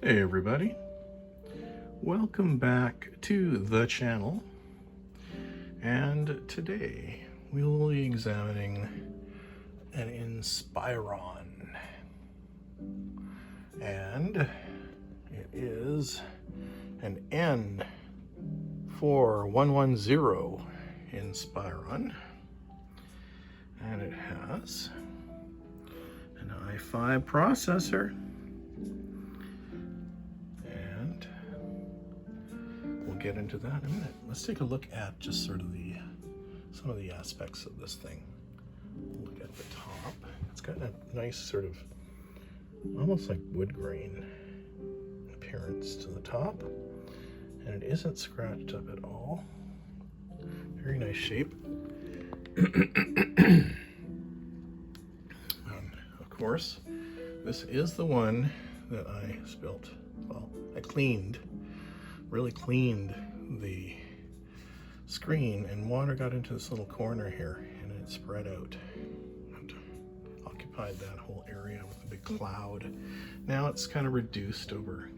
Hey everybody, welcome back to the channel, and today we will be examining an Inspiron, and it is an N4110 Inspiron, and it has an i5 processor. Get into that in a minute. Let's take a look at just sort of some of the aspects of this thing. Look at the top. It's got a nice sort of almost like wood grain appearance to the top, and it isn't scratched up at all. Very nice shape. And of course, this is the one that I spilt. Well, I really cleaned the screen, and water got into this little corner here and it spread out and occupied that whole area with a big cloud. Now it's kind of reduced over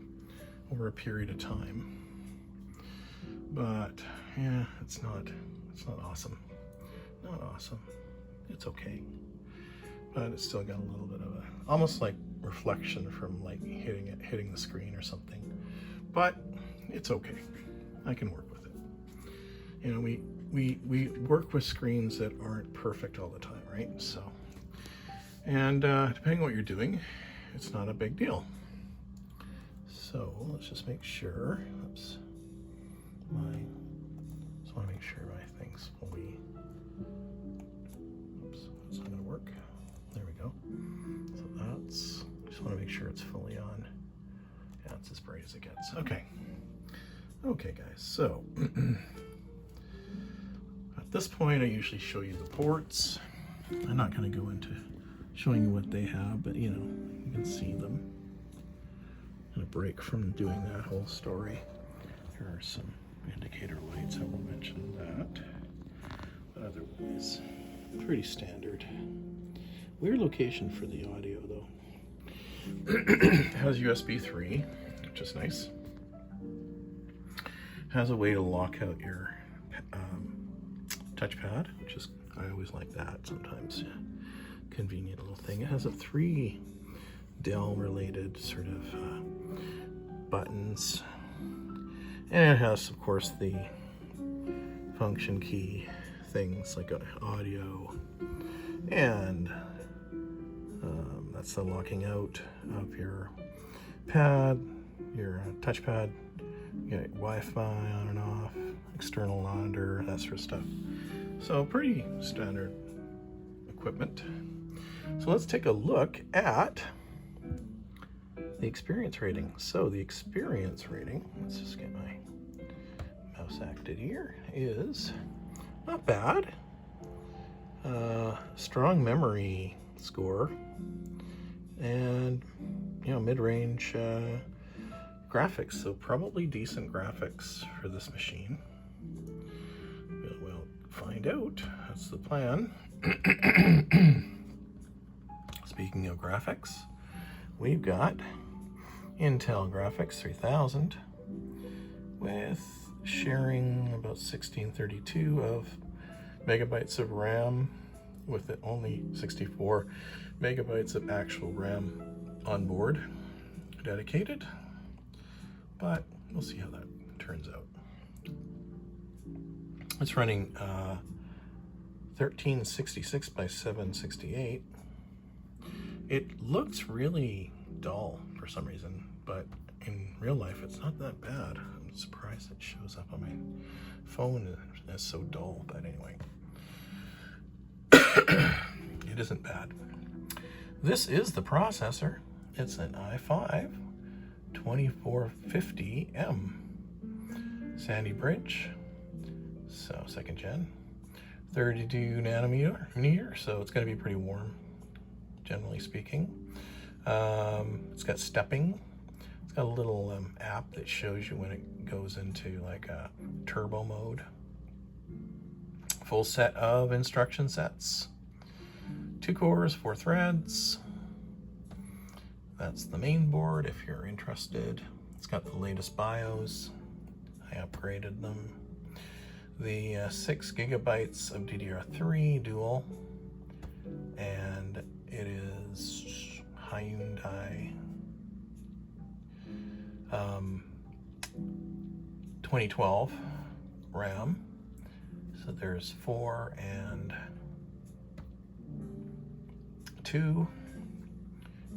a period of time, but yeah, it's not awesome. Not awesome. It's okay, but it's still got a little bit of a almost like reflection from like hitting the screen or something, but it's okay. I can work with it. You know, we work with screens that aren't perfect all the time, right? So, and depending on what you're doing, it's not a big deal. So let's just make sure. Oops. Just want to make sure my things will be. Oops, it's not going to work. There we go. So that's. Just want to make sure it's fully on. Yeah, it's as bright as it gets. Okay. Okay guys, so at this point I usually show you the ports. I'm not going to go into showing you what they have, but you know, you can see them. And a break from doing that whole story. Here are some indicator lights, I will mention that. But otherwise, pretty standard. Weird location for the audio though. It has USB 3, which is nice. Has a way to lock out your touchpad, which is, I always like that sometimes. Convenient little thing. It has 3 Dell related sort of buttons, and it has of course the function key things like audio, and that's the locking out of your pad, your touchpad. You get Wi-Fi on and off, external monitor, that sort of stuff. So pretty standard equipment. So let's take a look at the experience rating. So the experience rating, let's just get my mouse acted here, is not bad. Strong memory score, and you know, mid-range graphics, so probably decent graphics for this machine. We'll find out. That's the plan. Speaking of graphics, we've got Intel graphics 3000 with sharing about 1632 of megabytes of RAM, with it only 64 megabytes of actual RAM on board dedicated. But we'll see how that turns out. It's running 1366 by 768. It looks really dull for some reason, but in real life it's not that bad. I'm surprised it shows up on my phone as so dull, but anyway. It isn't bad. This is the processor. It's an i5 2450M Sandy Bridge, so 2nd gen, 32 nanometer, so it's going to be pretty warm, generally speaking. It's got stepping. It's got a little app that shows you when it goes into like a turbo mode. Full set of instruction sets, 2 cores, 4 threads. That's the main board if you're interested. It's got the latest BIOS. I upgraded them. The 6 gigabytes of DDR3 dual, and it is Hyundai 2012 RAM. So there's 4 and 2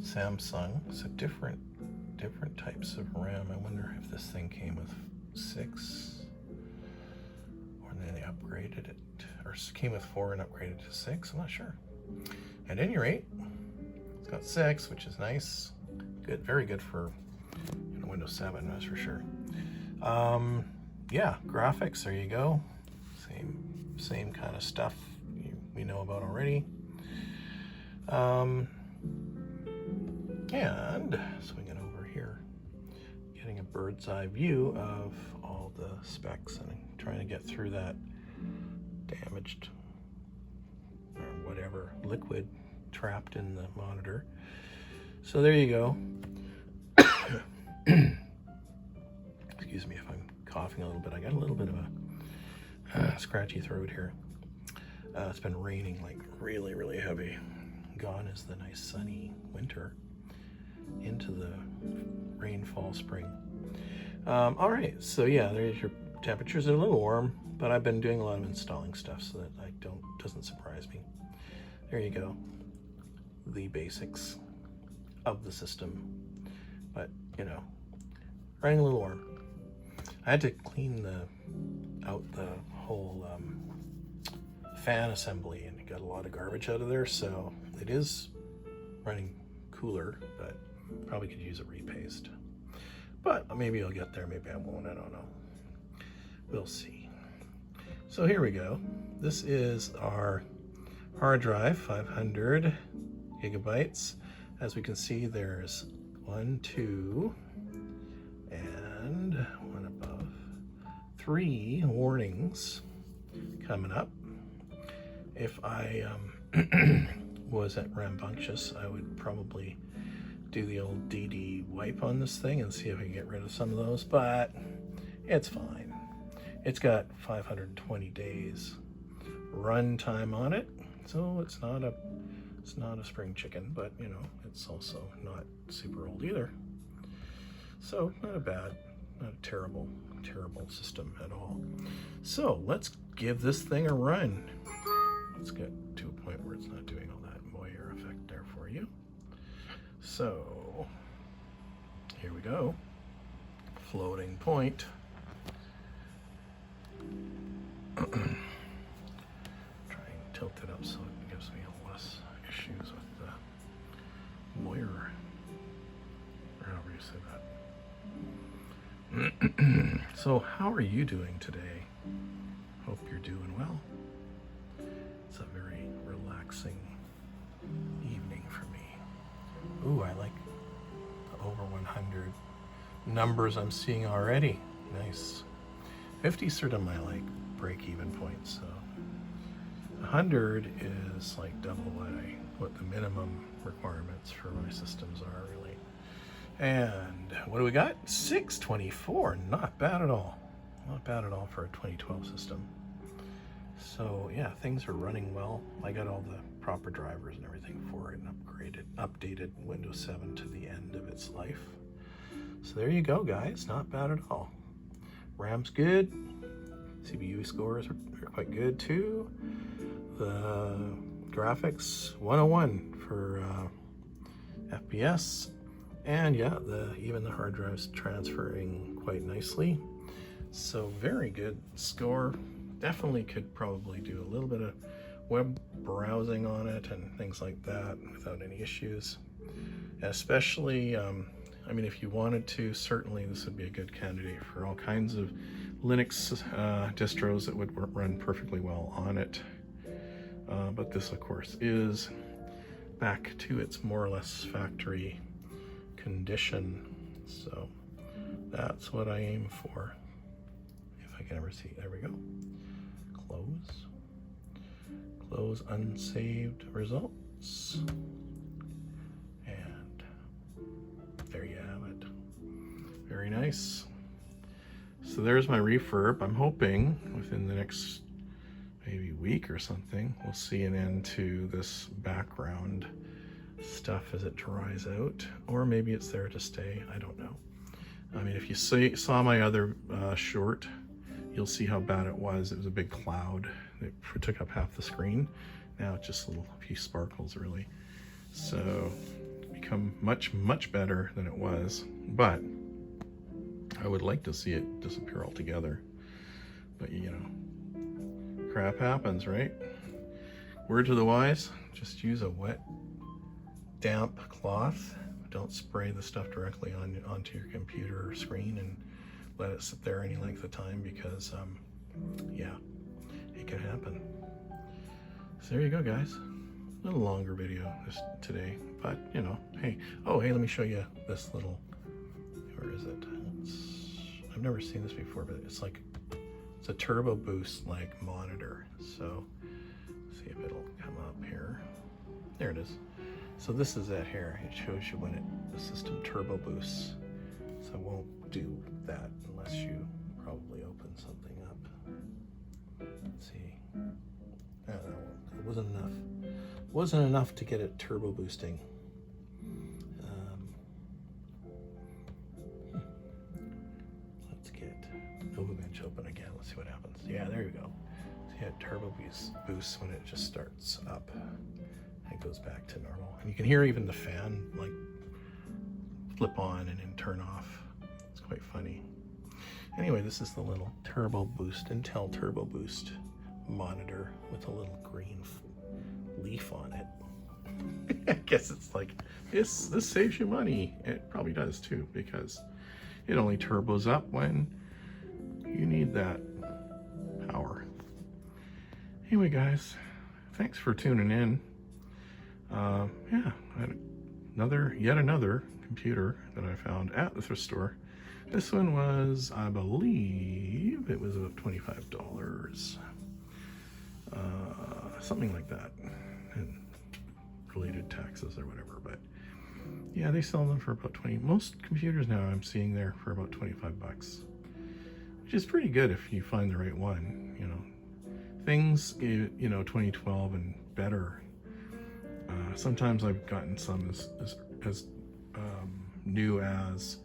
Samsung. So different types of RAM. I wonder if this thing came with 6, or then they upgraded it, or came with 4 and upgraded to 6. I'm not sure. At any rate, it's got 6, which is nice. Good, very good for Windows 7, that's for sure. Yeah, graphics, there you go. Same kind of stuff we know about already. And swinging over here, getting a bird's eye view of all the specs and trying to get through that damaged or whatever liquid trapped in the monitor. So there you go. Excuse me if I'm coughing a little bit. I got a little bit of a scratchy throat here. It's been raining like really heavy. Gone is the nice sunny winter, into the rainfall spring. All right, so yeah, there's your temperatures. They're a little warm, but I've been doing a lot of installing stuff, so that doesn't surprise me. There you go, the basics of the system. But running a little warm. I had to clean out the whole fan assembly, and it got a lot of garbage out of there, so it is running cooler, but probably could use a repaste. But maybe I'll get there, maybe I won't, I don't know. We'll see. So here we go. This is our hard drive, 500 gigabytes. As we can see, there's 1, 2, and one above, 3 warnings coming up. If I wasn't rambunctious, I would probably do the old DD wipe on this thing and see if I can get rid of some of those, but it's fine. It's got 520 days run time on it, so it's not a spring chicken, but it's also not super old either. So not a terrible system at all. So let's give this thing a run. Let's get to a point where it's not doing all that moire effect there for you. So here we go. Floating point. Try and tilt it up so it gives me less issues with the moire, or however you say that. So how are you doing today? Hope you're doing well. It's a very relaxing evening for me. Ooh, I like the over 100 numbers I'm seeing already. Nice. 50 is sort of my break-even point, so 100 is like double what the minimum requirements for my systems are, really. And what do we got? 624. Not bad at all. Not bad at all for a 2012 system. So yeah, things are running well. I got all the proper drivers and everything for it, and updated Windows 7 to the end of its life. So there you go, guys. Not bad at all. RAM's good. CPU scores are quite good too. The graphics 101 for FPS, and yeah, even the hard drive's transferring quite nicely. So very good score. Definitely could probably do a little bit of web browsing on it and things like that without any issues. Especially, if you wanted to, certainly this would be a good candidate for all kinds of Linux distros that would run perfectly well on it. But this, of course, is back to its more or less factory condition. So that's what I aim for. If I can ever see, there we go. Close unsaved results. And Very nice. So there's my refurb. I'm hoping within the next maybe week or something, we'll see an end to this background stuff as it dries out, or maybe it's there to stay. I don't know. I mean, if you saw my other short, you'll see how bad it was. It was a big cloud. It took up half the screen. Now it's just a few sparkles, really. So it's become much, much better than it was. But I would like to see it disappear altogether. But you know, crap happens, right? Word to the wise, just use a wet, damp cloth. Don't spray the stuff directly onto your computer screen and let it sit there any length of time, because yeah, it can happen. So there you go, guys. A little longer video today, but you know, hey. Oh, hey, let me show you this little, where is it? I've never seen this before, but it's a turbo boost like monitor. So see if it'll come up here. There it is. So this is it here. It shows you when the system turbo boosts. So it won't do that unless you probably open something up. Let's see. It wasn't enough. It wasn't enough to get it turbo boosting. Let's get Lubuntu open again. Let's see what happens. Yeah, there you go. See, it turbo boosts when it just starts up. It goes back to normal, and you can hear even the fan like flip on and then turn off. It's quite funny. Anyway, this is the little turbo boost, Intel turbo boost monitor with a little green leaf on it. I guess it's like this saves you money. It probably does too, because it only turbos up when you need that power. Anyway, guys, thanks for tuning in. Yeah, I had yet another computer that I found at the thrift store. This one was, I believe, it was about $25, something like that, and related taxes or whatever. But yeah, they sell them for about 20. Most computers now I'm seeing there for about 25 bucks, which is pretty good if you find the right one. You know, things, you know, 2012 and better. Sometimes I've gotten some as new as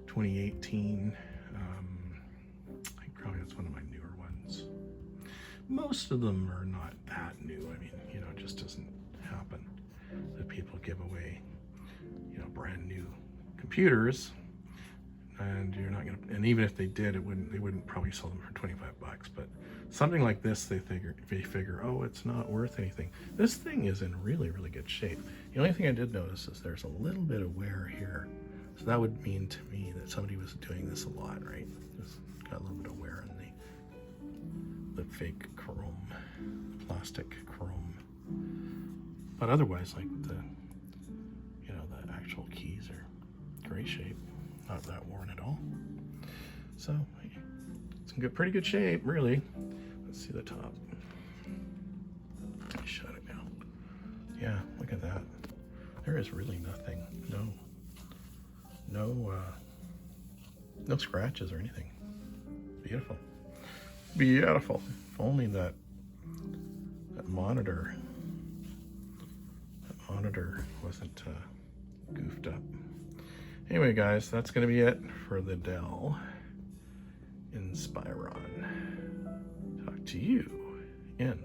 2018. I think probably that's one of my newer ones. Most of them are not that new. I mean, you know, it just doesn't happen that people give away, you know, brand new computers, and you're not gonna. And even if they did, they wouldn't probably sell them for 25 bucks. But something like this, they figure, oh, it's not worth anything. This thing is in really, really good shape. The only thing I did notice is there's a little bit of wear here. So that would mean to me that somebody was doing this a lot, right? It's got a little bit of wear in the fake chrome, plastic chrome. But otherwise, like the actual keys are great shape, not that worn at all. So it's in pretty good shape, really. Let's see the top. Shut it now. Yeah, look at that. There is really nothing. No scratches or anything. Beautiful. Beautiful. If only that monitor wasn't goofed up. Anyway, guys, that's going to be it for the Dell Inspiron. Talk to you in